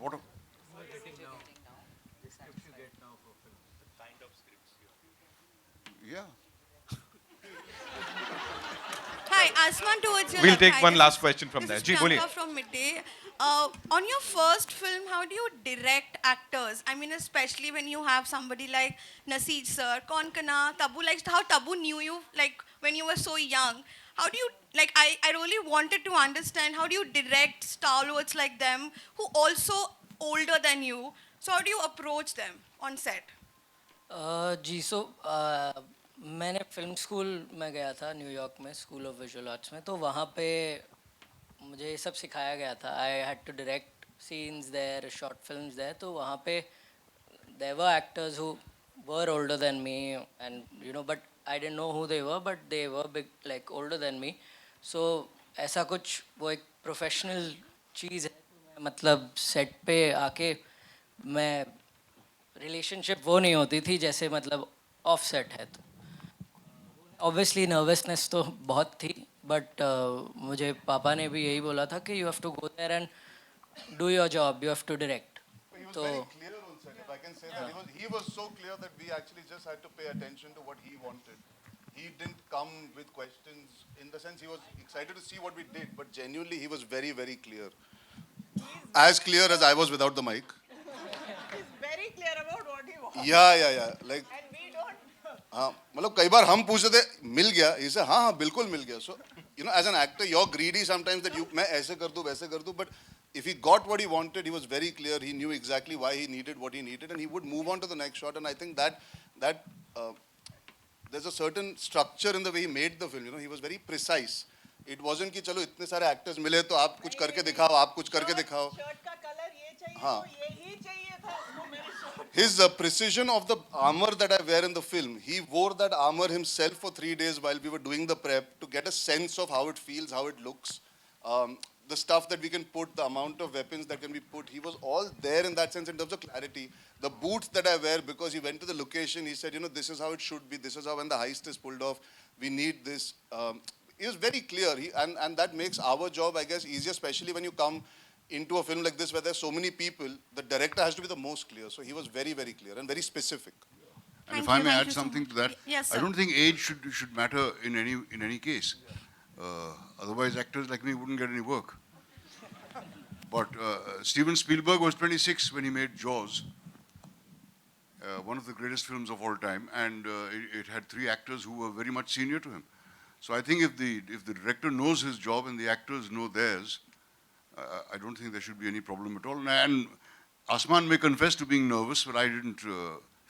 What? Yeah. Hi, Asman towards your We'll left. take Hi, one this last is question from this there. is Ji, boliye. Priyanka from Midday. On your first film, how do you direct actors? I mean, especially when you have somebody like Naseer sir, Kaun Kana, Tabu, like how Tabu knew you, like when you were so young. How do you, like, I really wanted to understand how do you direct stalwarts like them who also older than you? So how do you approach them on set? जी सो मैंने film school में गया था New York में, school of visual arts में, तो वहाँ पे मुझे ये सब सिखाया गया था. I had to direct scenes there, short films there. तो वहाँ पे there were actors who were older than me, and you know, but I didn't know who they were, but they were big, like older than me. So ऐसा कुछ, वो एक professional चीज़ है. मतलब set पे आके मैं, रिलेशनशिप वो नहीं होती थी जैसे मतलब ऑफ सेट है. तो ऑब्वियसली नर्वसनेस तो बहुत थी, बट मुझे पापा ने भी यही बोला था कि you have to go there and do your job, you have to direct. He was तो very clear on set, if I can say that. He was so clear that we actually just had to pay attention to what he wanted. He didn't come with questions. In the sense, he was excited to see what we did, but genuinely, he was very, very clear. As clear as I was without the mic. He's very clear about what he wants. Yeah. Like, And we don't. हाँ, मतलब कई बार हम पूछते थे मिल गया, इसे हाँ बिल्कुल मिल गया. So you know, as an actor you're greedy sometimes that you मैं ऐसे कर दूँ वैसे कर दूँ, but if he got what he wanted, he was very clear. He knew exactly why he needed what he needed, and he would move on to the next shot. And I think that there's a certain structure in the way he made the film. You know, he was very precise. It wasn't कि चलो इतने सारे actors मिले तो आप कुछ करके दिखाओ, आप कुछ करके दिखाओ. शर्ट का कलर ये चाहिए, हाँ. तो यही चाहिए था उसको मेरी shirt. His precision of the armor that I wear in the film, he wore that armor himself for 3 days while we were doing the prep to get a sense of how it feels, how it looks, the stuff that we can put, the amount of weapons that can be put. He was all there in that sense in terms of clarity. The boots that I wear, because he went to the location, he said, you know, this is how it should be, this is how when the heist is pulled off, we need this. He was very clear, and that makes our job, I guess, easier, especially when you come into a film like this where there's so many people. The director has to be the most clear. So he was very, very clear and very specific. Thank if I you, may thank add you so something much. to that, Yes, I sir. don't think age should matter in any case. Otherwise, actors like me wouldn't get any work. But Steven Spielberg was 26 when he made Jaws, one of the greatest films of all time, and it had 3 actors who were very much senior to him. So I think if the director knows his job and the actors know theirs, I don't think there should be any problem at all. And Asman may confess to being nervous, but I didn't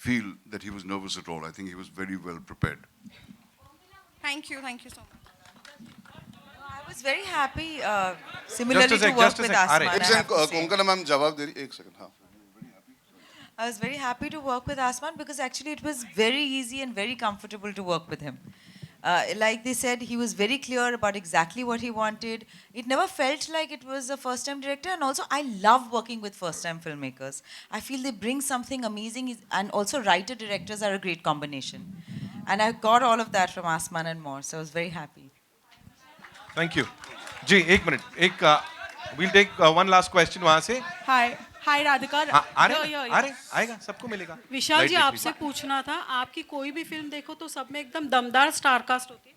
feel that he was nervous at all. I think he was very well prepared. Thank you so much. I was very happy, similarly, to work just a with sec. Asman. Are. I एक have second to say. Konkona ma'am जवाब दे रही एक second हाँ I was very happy to work with Asman because actually it was very easy and very comfortable to work with him. Like they said, he was very clear about exactly what he wanted. It never felt like it was a first-time director, and also I love working with first-time filmmakers. I feel they bring something amazing, and also writer-directors are a great combination. And I got all of that from Asman and more, so I was very happy. Thank you. जी, एक minute. We'll take one last question वहाँ से. हाय राधिका. हाँ, आ रहे या, हैं? या, आ रहे हैं? आएगा, सबको मिलेगा. विशाल जी, Lightly, आपसे please. पूछना था, आपकी कोई भी फिल्म देखो तो सब में एकदम दमदार स्टार कास्ट होती है,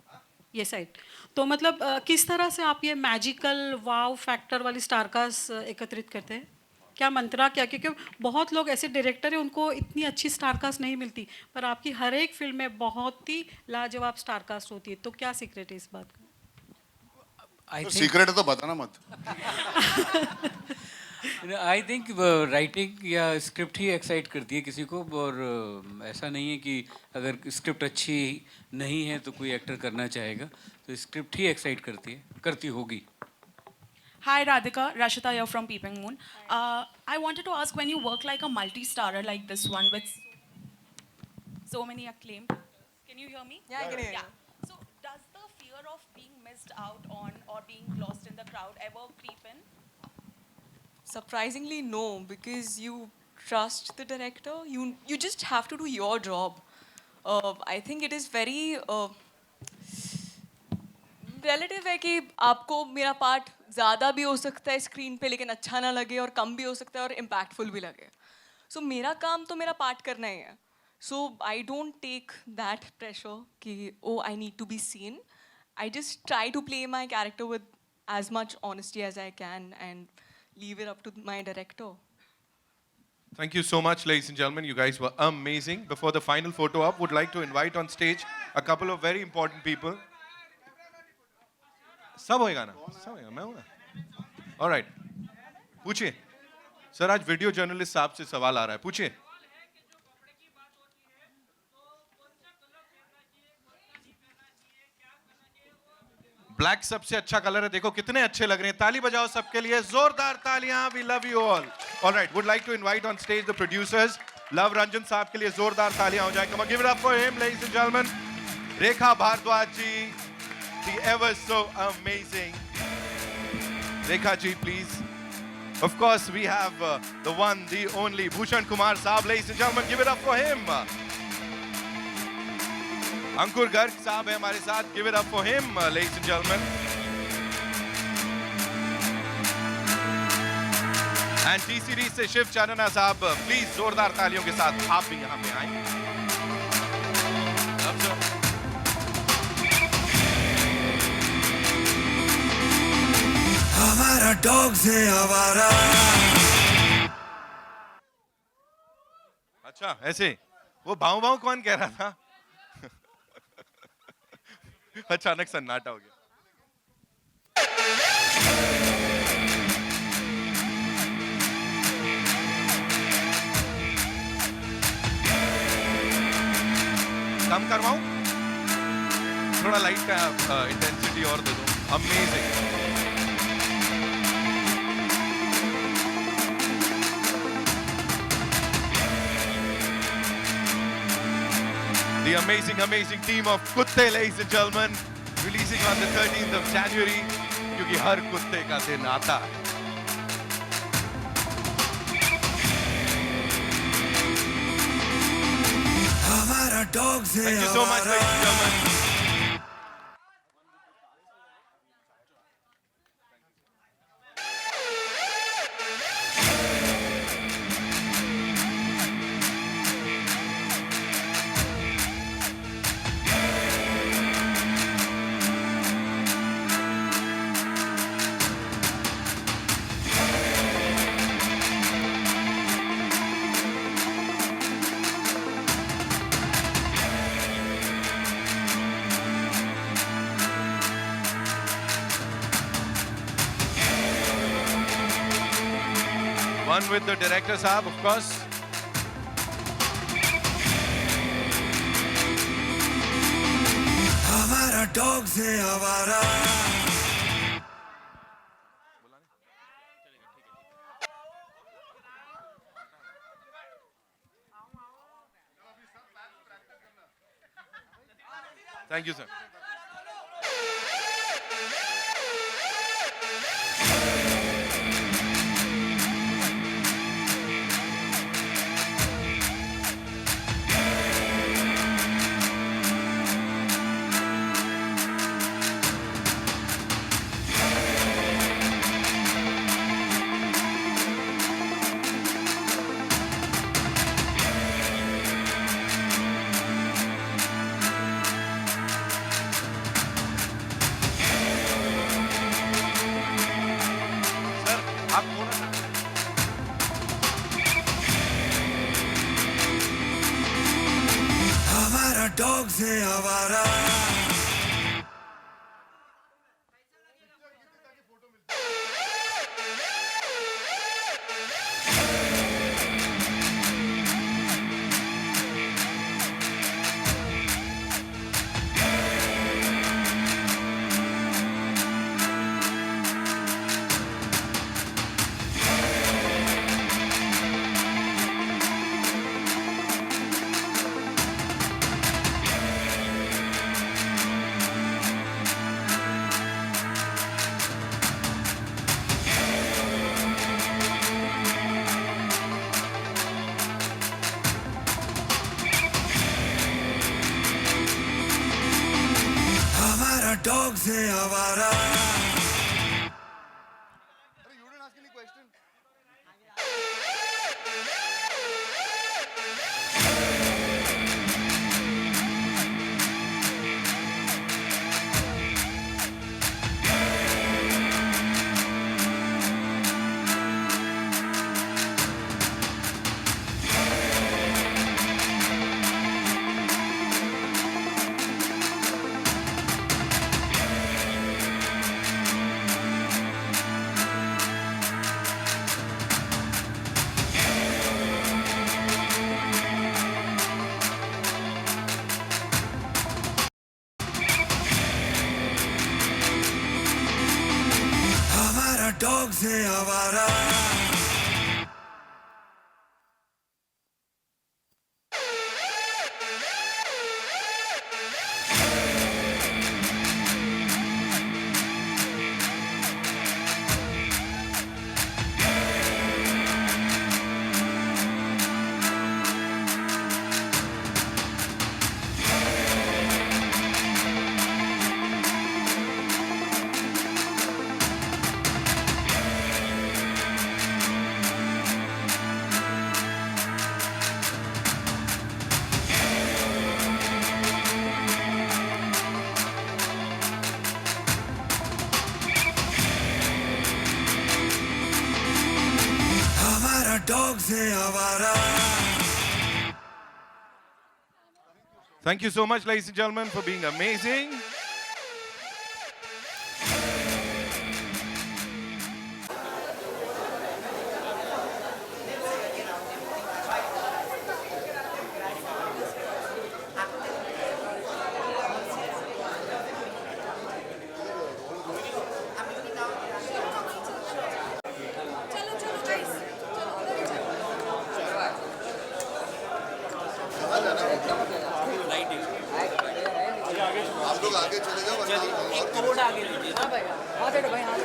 ये साइड. तो मतलब किस तरह से आप ये मैजिकल वाव फैक्टर वाली स्टार कास्ट एकत्रित करते हैं? क्या मंत्रा क्या, क्योंकि बहुत लोग ऐसे डायरेक्टर हैं उनको इतनी अच्छी स्टार कास्ट नहीं मिलती, पर आपकी हर एक फिल्म में बहुत ही लाजवाब स्टार कास्ट होती है. तो क्या सीक्रेट है इस बात का? सीक्रेट है तो बताना मत. आई थिंक राइटिंग या स्क्रिप्ट ही एक्साइट करती है किसी को, और ऐसा नहीं है कि अगर स्क्रिप्ट अच्छी नहीं है तो कोई एक्टर करना चाहेगा. तो स्क्रिप्ट ही एक्साइट करती होगी. Hi Radhika, Rashita here from Peeping Moon. I wanted to ask, when you work like a multi-starrer like this one with so many acclaimed actors, can you hear me? Yeah, I can hear you. So does the fear of being missed out on or being lost in the crowd ever creep in? Surprisingly, no, because you trust the director. You just have to do your job. I think it is very relative है कि आपको मेरा part ज़्यादा भी हो सकता है screen पे लेकिन अच्छा ना लगे और कम भी हो सकता है और इम्पैक्टफुल भी लगे. सो मेरा काम तो मेरा पार्ट करना ही है. So I don't take that pressure कि oh I need to be seen. I just try to play my character with as much honesty as I can and leave it up to my director. Thank you so much, ladies and gentlemen. You guys were amazing. Before the final photo op, would like to invite on stage a couple of very important people. सब होएगा ना? सब होएगा, मैं हूँ ना? All right. पूछिए. Sir आज वीडियो जर्नलिस्ट साहब से सवाल आ रहा है. पूछिए. ब्लैक सबसे अच्छा कलर है. देखो कितने अच्छे लग रहे हैं. ताली बजाओ सबके लिए. जोरदार तालियां. We love you all. All right. Would like to invite on stage the producers. Love Ranjan साहब के लिए जोरदार तालियां हो जाए. Come on, give it up for him, ladies and gentlemen. Rekha Bhardwaj ji, the ever so amazing Rekha ji, please. Of course, we have the one, the only Bhushan Kumar Saab, ladies and gentlemen. Give it up for him. अंकुर गर्ग साहब है हमारे साथ. Give it up for him, ladies and gentlemen. And T series से शिव चानना साहब, please जोरदार तालियों के साथ आप भी यहाँ पे आए. हमारा डॉग्स है हमारा. अच्छा ऐसे वो भाव भाव कौन कह रहा था? अचानक सन्नाटा हो गया. कम करवाऊं? थोड़ा लाइट का इंटेंसिटी और दे दो. Amazing. The amazing team of Kutte, ladies and gentlemen, releasing on the 13th of January, क्योंकि हर कुत्ते का दिन आता है. हमारा डॉग्स है. Thank you so much, ladies and gentlemen. One with the director Saab, of course. हमारा डॉग्स है हमारा. Thank you, sir. हमारा डॉग्स है हमारा. dogs hai avara. You didn't ask any question. हमारा dogs hai avara. हमारा dogs hai avara. Thank you so much, ladies and gentlemen, for being amazing. आप लोग आगे चले जाओ वरना एक करोड़ आगे लीजिए ना भाई हाथ हटो भाई हाथ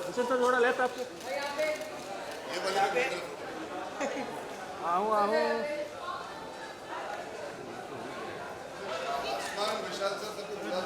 हटो तो थोड़ा लेफ्ट आपको ये वाले आओ आओ आसमान विशाल सर सबको बुला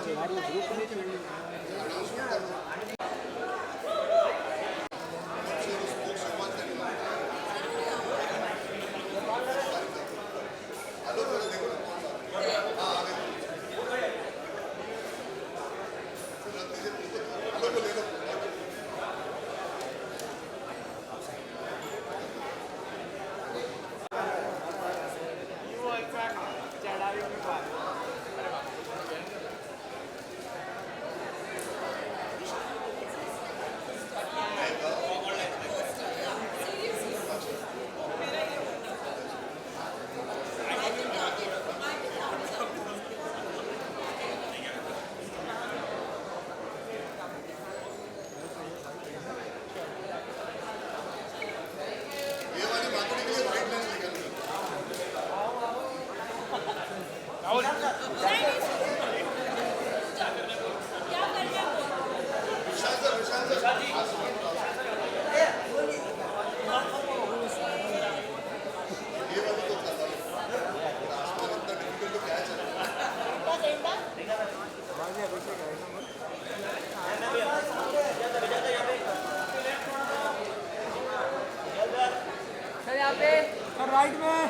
राइट में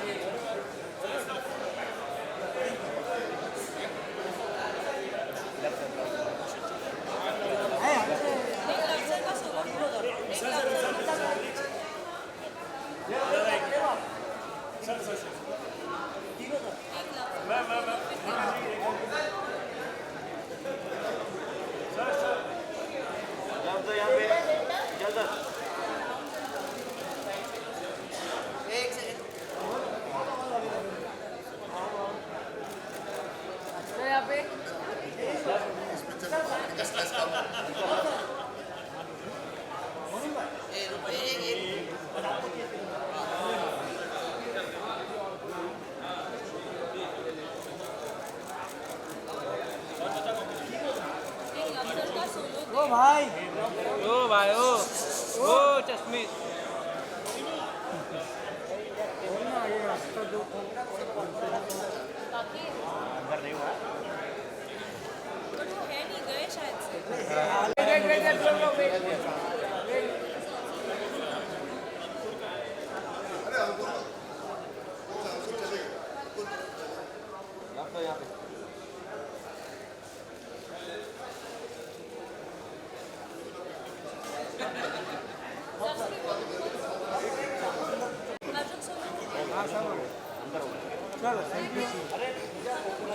चश्मे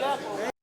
चलो